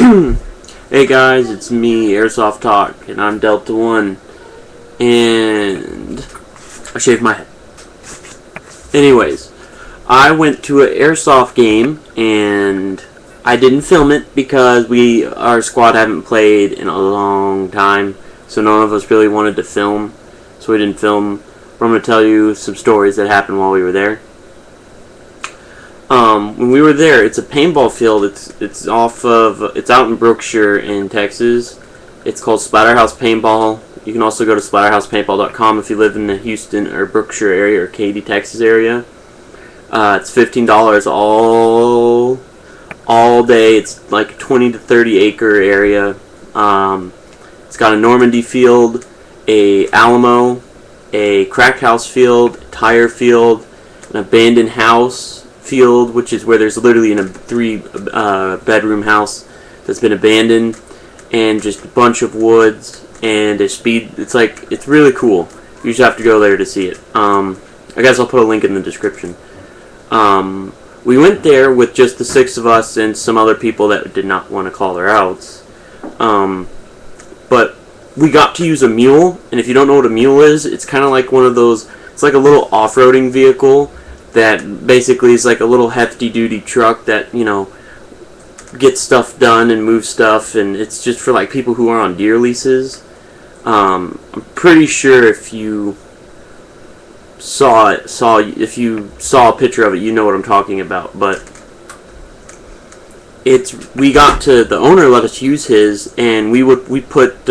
Hey guys, it's me, AirSofttalk, and I'm Delta 1, and I shaved my head. Anyways, I went to an Airsoft game, and I didn't film it because our squad haven't played in a long time, so none of us really wanted to film, so we didn't film. But I'm going to tell you some stories that happened while we were there. When we were there, it's a paintball field. It's out in Brookshire in Texas. It's called Splatterhouse Paintball. You can also go to splatterhousepaintball.com if you live in the Houston or Brookshire area or Katy, Texas area. It's $15 all day. It's like a 20 to 30 acre area. It's got a Normandy field, a Alamo, a crack house field, a tire field, an abandoned house field, which is where there's literally a 3-bedroom house that's been abandoned, and just a bunch of woods and a speed. It's really cool. You just have to go there to see it. I guess I'll put a link in the description. We went there with just the 6 of us and some other people that did not want to call their outs. But we got to use a mule, and if you don't know what a mule is, it's kind of like one of those. It's like a little off-roading vehicle that basically is like a little hefty-duty truck that, gets stuff done and moves stuff, and it's just for like people who are on deer leases. I'm pretty sure if you saw a picture of it, you know what I'm talking about. But the owner let us use his, and we put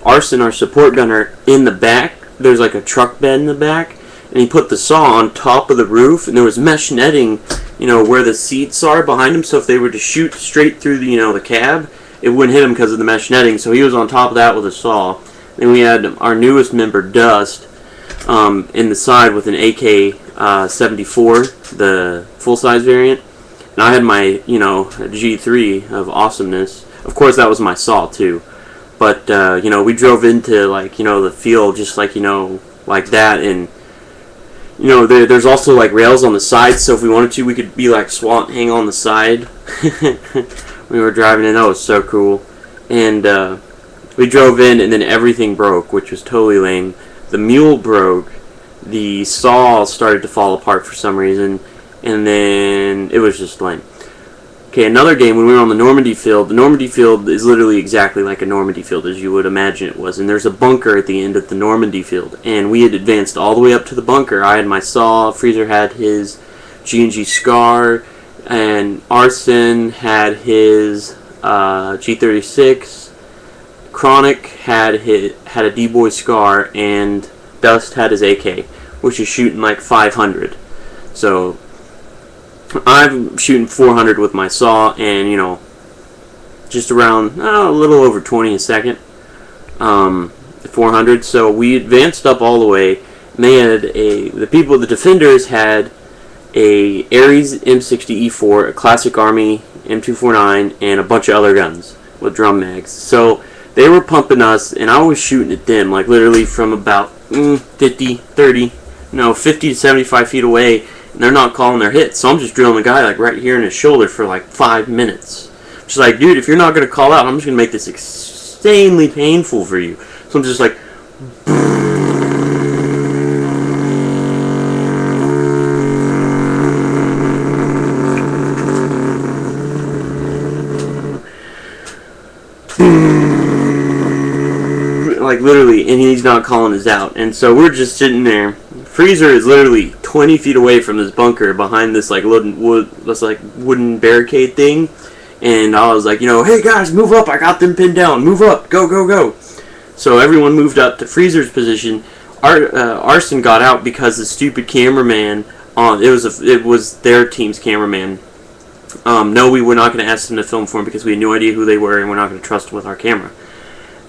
Arson, our support gunner, in the back. There's like a truck bed in the back. And he put the saw on top of the roof, and there was mesh netting, where the seats are behind him, so if they were to shoot straight through the cab, it wouldn't hit him because of the mesh netting, so he was on top of that with a saw. Then we had our newest member, Dust, in the side with an AK-74, the full-size variant, and I had my, G3 of awesomeness. Of course, that was my saw, too, but, we drove into, the field just like that, and there's also like rails on the side, so if we wanted to, we could be like SWAT, hang on the side. We were driving in. That was so cool. And we drove in, and then everything broke, which was totally lame. The mule broke. The saw started to fall apart for some reason, and then it was just lame. Okay, another game, when we were on the Normandy field is literally exactly like a Normandy field as you would imagine it was, and there's a bunker at the end of the Normandy field, and we had advanced all the way up to the bunker. I had my saw, Freezer had his G&G Scar, and Arson had his G36, Chronic had a D-Boy Scar, and Dust had his AK, which is shooting like 500. So I'm shooting 400 with my saw, and just around a little over 20 a second, 400. So we advanced up all the way, and they had the defenders had a Ares M60E4, a Classic Army M249, and a bunch of other guns with drum mags. So they were pumping us, and I was shooting at them, like literally from about 50 to 75 feet away. They're not calling their hits, so I'm just drilling the guy like right here in his shoulder for like 5 minutes. Just like, dude, if you're not gonna call out, I'm just gonna make this insanely painful for you. So I'm just like, like literally, and he's not calling us out. And so we're just sitting there. Freezer is literally 20 feet away from this bunker behind this wooden barricade thing, and I was like, hey guys, move up! I got them pinned down. Move up! Go, go, go! So everyone moved up to Freezer's position. Arson got out because the stupid cameraman it was their team's cameraman. No, we were not going to ask them to film for him because we had no idea who they were, and we're not going to trust them with our camera.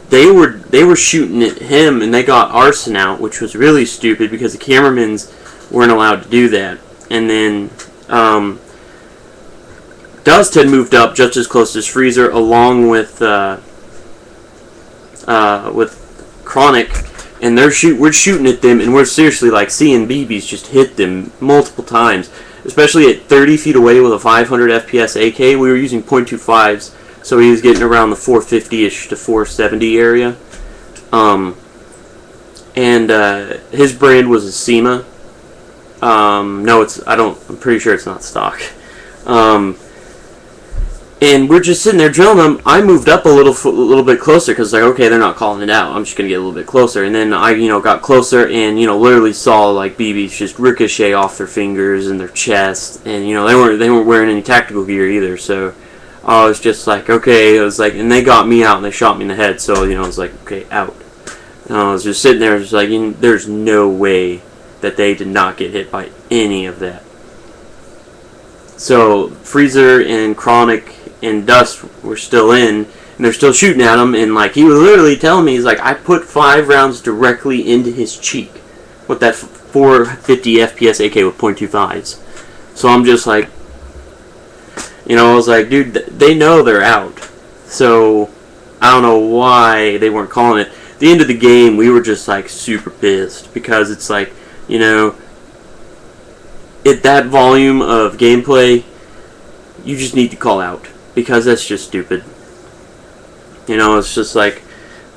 They were shooting at him, and they got Arson out, which was really stupid because the cameramans weren't allowed to do that. And then Dust had moved up just as close as Freezer, along with Chronic, and we're shooting at them, and we're seriously like seeing BBs just hit them multiple times, especially at 30 feet away with a 500 FPS AK. We were using .25s. so he was getting around the 450-ish to 470 area. And his brand was a SEMA. No, I'm pretty sure it's not stock. And we're just sitting there drilling them. I moved up a little bit closer because like, okay, they're not calling it out. I'm just gonna get a little bit closer. And then I, got closer and literally saw like BBs just ricochet off their fingers and their chest. And they weren't wearing any tactical gear either. So I was just like, okay. I was like, and they got me out and they shot me in the head. So I was like, okay, out. And I was just sitting there, just like, there's no way that they did not get hit by any of that. So Freezer and Chronic and Dust were still in, and they're still shooting at him, and like he was literally telling me, he's like, I put 5 rounds directly into his cheek with that 450 FPS AK with .25s. So I'm just like, I was like, dude, they know they're out. So I don't know why they weren't calling it. At the end of the game, we were just like super pissed because it's like, at that volume of gameplay, you just need to call out. Because that's just stupid. It's just like,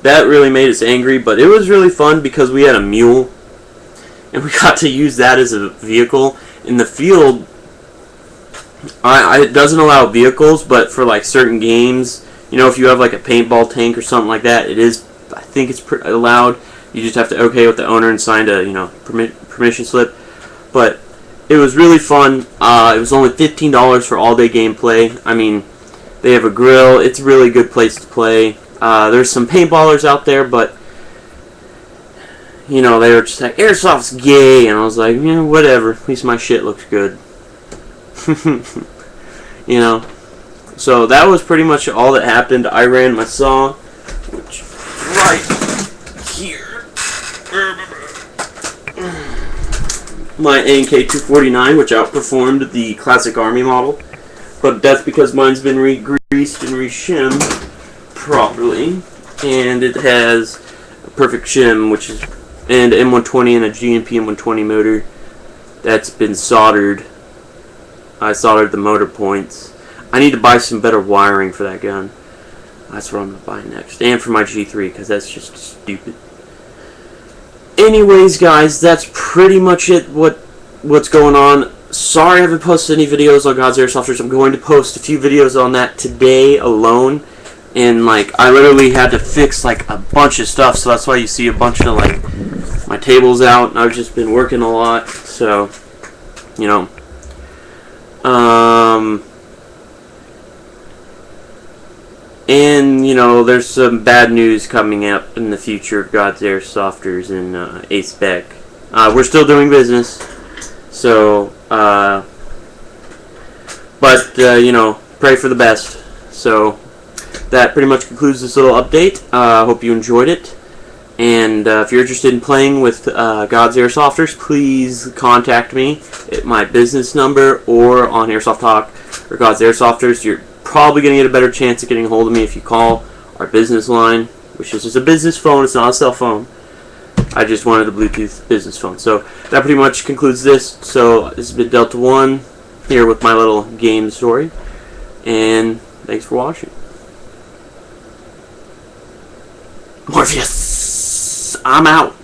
that really made us angry, but it was really fun because we had a mule, and we got to use that as a vehicle. In the field, it doesn't allow vehicles, but for like certain games, if you have like a paintball tank or something like that, I think it's allowed. You just have to okay with the owner and sign a, permission slip. But it was really fun. It was only $15 for all-day gameplay. I mean, they have a grill. It's a really good place to play. There's some paintballers out there, but they were just like, airsoft's gay, and I was like, whatever. At least my shit looks good. So that was pretty much all that happened. I ran my saw, which right here. My NK249, which outperformed the Classic Army model. But that's because mine's been re-greased and re-shimmed properly. And it has a perfect shim, and M120 and a GMP M120 motor that's been soldered. I soldered the motor points. I need to buy some better wiring for that gun. That's what I'm going to buy next. And for my G3, because that's just stupid. Anyways, guys, that's pretty much it. What's going on. Sorry I haven't posted any videos on God's Airsofters. I'm going to post a few videos on that today alone. And, like, I literally had to fix, like, a bunch of stuff. So that's why you see a bunch of, like, my tables out. And I've just been working a lot. So, and, there's some bad news coming up in the future of God's Airsofters and A-Spec. We're still doing business. So, pray for the best. So, that pretty much concludes this little update. Hope you enjoyed it. And if you're interested in playing with God's Airsofters, please contact me at my business number or on AirSofttalk or God's Airsofters. You're probably going to get a better chance of getting a hold of me if you call our business line, which is just a business phone. It's not a cell phone. I just wanted a Bluetooth business phone. So that pretty much concludes this. So this has been Delta 1 here with my little game story. And thanks for watching. Morpheus, I'm out.